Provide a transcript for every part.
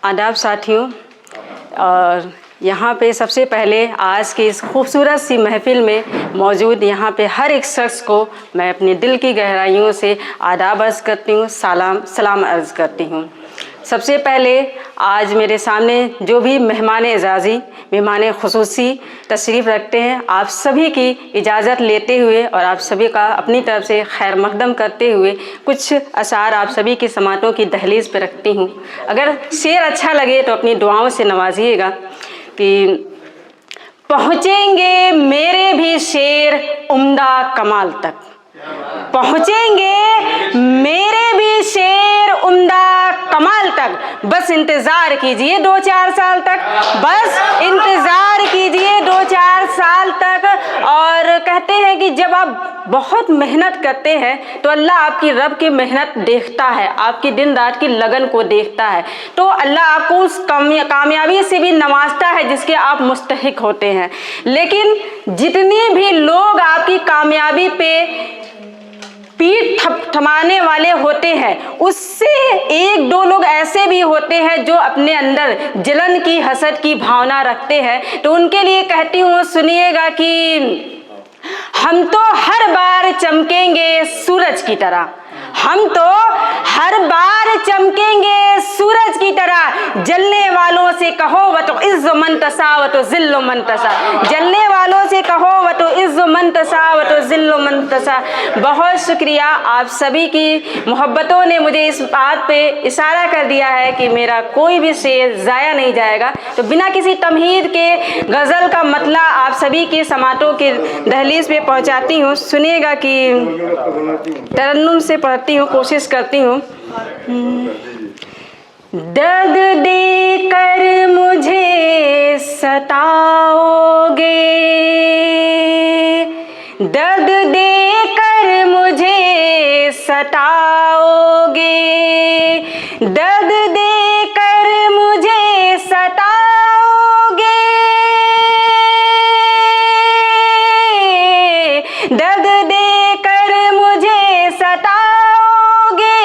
आदाब साथियों, और यहाँ पे सबसे पहले आज की इस खूबसूरत सी महफ़िल में मौजूद यहाँ पे हर एक शख्स को मैं अपने दिल की गहराइयों से आदाब अर्ज़ करती हूँ, सलाम अर्ज़ करती हूँ। सबसे पहले आज मेरे सामने जो भी मेहमान एजाज़ी, मेहमान ख़ुसूसी तशरीफ़ रखते हैं, आप सभी की इजाज़त लेते हुए और आप सभी का अपनी तरफ से खैर मकदम करते हुए कुछ अशार आप सभी की समातों की दहलीज़ पे रखती हूँ। अगर शेर अच्छा लगे तो अपनी दुआओं से नवाजिएगा कि पहुँचेंगे मेरे भी शेर उम्दा कमाल तक, पहुँचेंगे मेरे भी शेर उम्दा कमाल तक, बस इंतज़ार कीजिए 2-4 साल तक, बस इंतज़ार कीजिए 2-4 साल तक। और कहते हैं कि जब आप बहुत मेहनत करते हैं तो अल्लाह आपकी रब की मेहनत देखता है, आपकी दिन रात की लगन को देखता है, तो अल्लाह आपको उस कामयाबी से भी नवाजता है जिसके आप मुस्तहिक होते हैं। लेकिन जितने भी लोग आपकी कामयाबी पे पीठ थमाने वाले होते हैं, उससे 1-2 लोग ऐसे भी होते हैं जो अपने अंदर जलन की, हसद की भावना रखते हैं। तो उनके लिए कहती हूँ, सुनिएगा कि हम तो हर बार चमकेंगे सूरज की तरह, हम तो हर बार चमकेंगे सूरज की तरह, जलने वालों से कहो व तो इज़्ज़ मन तसा व तो ज़िल्ल मन तसा, जलने वालों से कहो व तो इज़्ज़ मन तसा व तो ज़िल्ल मन तसा। बहुत शुक्रिया, आप सभी की मोहब्बतों ने मुझे इस बात पे इशारा कर दिया है कि मेरा कोई भी शेर ज़ाया नहीं जाएगा। तो बिना किसी तमहीद के गज़ल का मतला आप सभी की समातों की दहलीज़ पे पहुँचाती हूँ। सुनिएगा कि तरन्नुम से पढ़ती हूँ, कोशिश करती हूँ। दर्द देकर मुझे सताओगे, दर्द देकर मुझे सताओगे, दर्द देकर मुझे सताओगे, दर्द देकर मुझे सताओगे,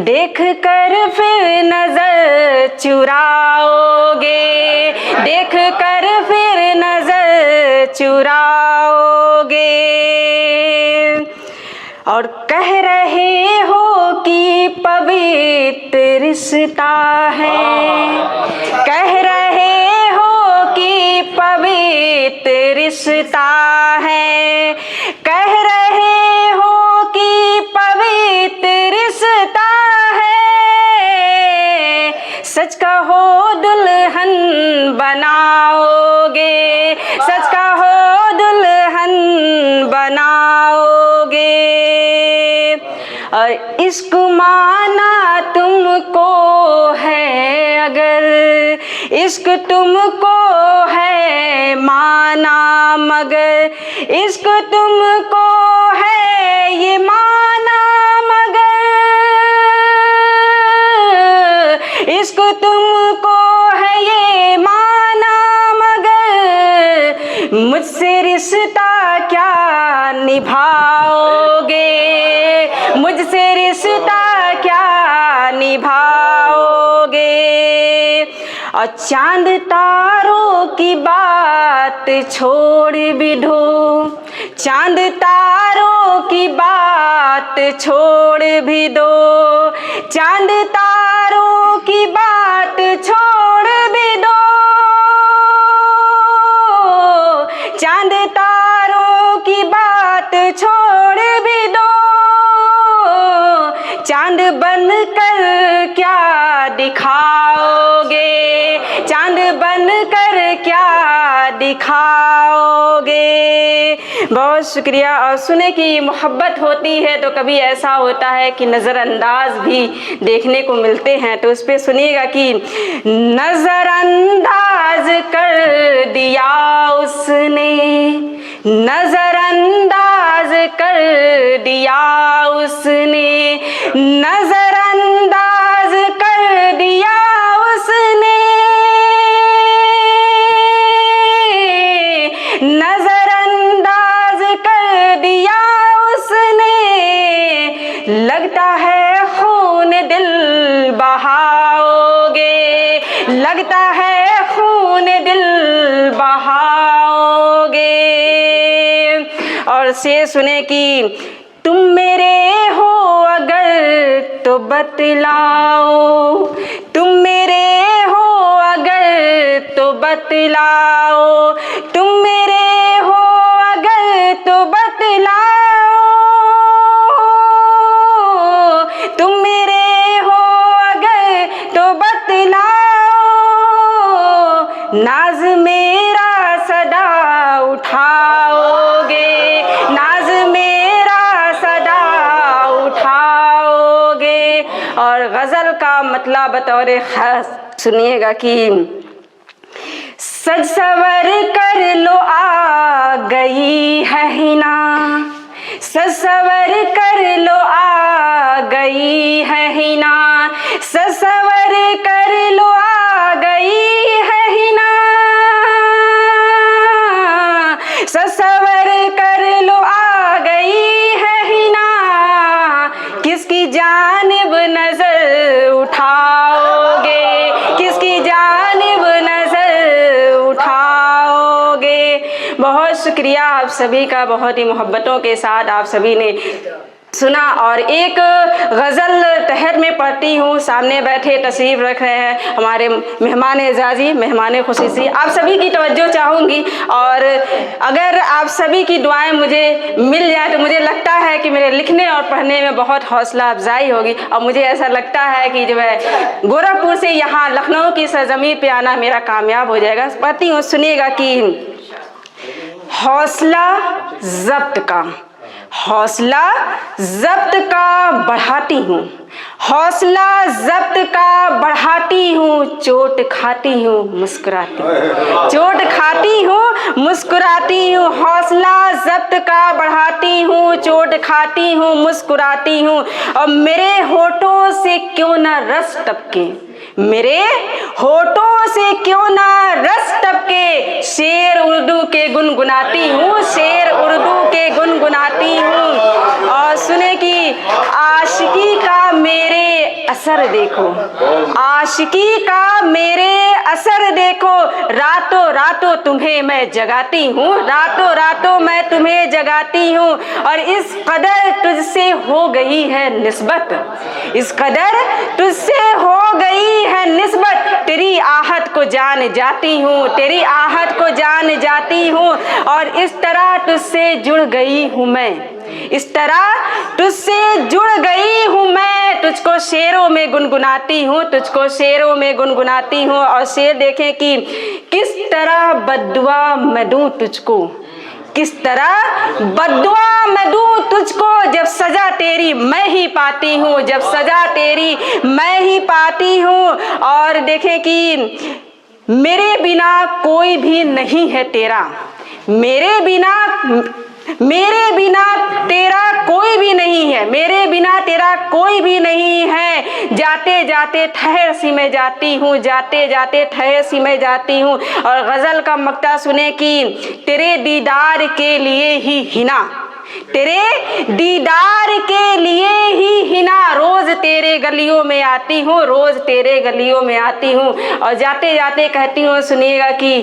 देख कर फिर नजर चुराओगे, देख कर फिर नजर चुराओगे। और कह रहे हो कि पवित्र रिश्ता है, कह रहे हो कि पवित्र रिश्ता है, कह रहे हो कि पवित्र रिश्ता है, सच कहो दुल्हन बनाओगे, सच कहो दुल्हन बनाओगे। और इश्क माना तुमको है अगर, इश्क तुमको है माना मगर, इश्क तुमको है ये माना मगर, इश्क तुमको है ये माना मगर, मुझसे रिश्ता क्या निभाओगे, मुझसे रिश्ता क्या निभाओगे। और चांद तारों की बात छोड़ भी दो, चांद तारों की बात छोड़ भी दो, चांद तारों की बात छोड़ भी दो, चांद तारों की बात छोड़ भी दो, चांद बनकर क्या दिखाओगे, चांद बनकर क्या दिखाओगे। बहुत शुक्रिया। और सुने कि मोहब्बत होती है तो कभी ऐसा होता है कि नज़रअंदाज भी देखने को मिलते हैं, तो उस पर सुनिएगा कि नज़रअंदाज कर दिया उसने, नज़रअंदाज कर दिया उसने, नज़रअंदाज कर दिया उसने, नज़रअंदाज कर दिया उसने, लगता है खून दिल बहाओगे, लगता है खून दिल बहाओगे। और से सुने कि तुम मेरे हो अगर तो बतलाओ, तुम मेरे हो अगर तो बतलाओ, तुम मेरे हो अगर तो बतलाओ, तुम मेरे हो अगर तो बतलाओ, नाज मेरा सदा उठाओगे, नाज मेरा सदा उठाओगे। और गज़ल का मतलब बतौर ख़ास सुनिएगा कि सज सवर कर लो आ गई है हिना, सज सवर कर लो आ गई है हिना, सज सवर कर लो आ गई है हिना, सज सवर कर लो आ गई है हिना, किसकी जानिब नजर उठाओगे, किसकी जानिब नजर उठाओगे। बहुत शुक्रिया आप सभी का, बहुत ही मोहब्बतों के साथ आप सभी ने सुना। और एक गज़ल तहत में पढ़ती हूँ, सामने बैठे तशरीफ़ रख रहे हैं हमारे मेहमान एजाज़ी, मेहमान खुसूसी, आप सभी की तवज्जो चाहूँगी। और अगर आप सभी की दुआएं मुझे मिल जाए तो मुझे लगता है कि मेरे लिखने और पढ़ने में बहुत हौसला अफजाई होगी। और मुझे ऐसा लगता है कि जो है गोरखपुर से यहाँ लखनऊ की सरज़मीं पे आना मेरा कामयाब हो जाएगा। पढ़ती हूँ, सुनिएगा कि हौसला ज़ब्त का, हौसला ज़ब्त का बढ़ाती हूँ, हौसला ज़ब्त का बढ़ाती हूँ, चोट खाती हूँ मुस्कुराती हूँ, चोट खाती हूँ मुस्कुराती हूँ, हौसला ज़ब्त का बढ़ाती हूँ, चोट खाती हूँ मुस्कुराती हूँ। और मेरे होठों से क्यों ना रस टपके, मेरे होठों से क्यों ना रस टपके, शेर उर्दू के गुनगुनाती हूँ, शेर उर्दू के गुनगुनाती हूँ। और सुने कि आशिकी का मेरे असर देखो, आशिकी का मेरे असर देखो, रातों रातों तुम्हें मैं जगाती हूँ, रातों रातों मैं तुम्हें जगाती हूँ। और इस कदर तुझसे हो गई है निस्बत, इस कदर तुझसे हो गई है निस्बत, तेरी आहट को जान जाती हूँ, तेरी आहट को जान जाती हूँ। और इस तरह तुझसे जुड़ गई हूँ मैं, इस तरह तुझसे जुड़ गई हूँ मैं, तुझको शेरों में गुनगुनाती हूँ, तुझको शेरों में गुनगुनाती हूँ। और शेर देखें कि किस तरह बद्दुआ मैं दूँ तुझको, किस तरह बद्दुआ मैं दूँ तुझको, जब सजा तेरी मैं ही पाती हूँ, जब सजा तेरी मैं ही पाती हूँ। और देखें कि मेरे बिना कोई भी नहीं है तेरा, मेरे बिना तेरा कोई भी नहीं है, मेरे बिना तेरा कोई भी नहीं है, जाते जाते ठहर सी मैं जाती हूँ, जाते जाते ठहर सी मैं जाती हूँ। और गज़ल का मक्ता सुने कि तेरे दीदार के लिए ही हिना, तेरे दीदार के लिए ही हिना, रोज तेरे गलियों में आती हूँ, रोज तेरे गलियों में आती हूँ। और जाते जाते कहती हूँ, सुनिएगा कि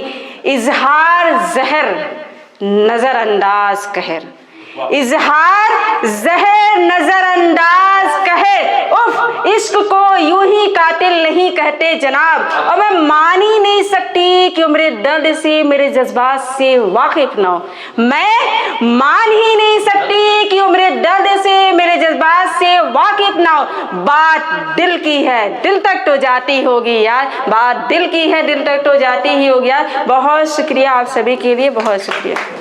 इजहार जहर नजरअंदाज कहर, इजहार जहर नजरअंदाज कहर, उफ इश्क को यूं ही कातिल नहीं कहते जनाब। और मैं मान ही नहीं सकती कि मेरे दर्द से मेरे जज्बात से वाकिफ ना हो, मैं मान ही नहीं सकती कि मेरे दर्द से मेरे जज्बात से वाकिफ ना हो। बात दिल की है, दिल तक तो जाती होगी यार, बात दिल की है, दिल तक तो जाती ही होगी यार। बहुत शुक्रिया आप सभी के लिए, बहुत शुक्रिया।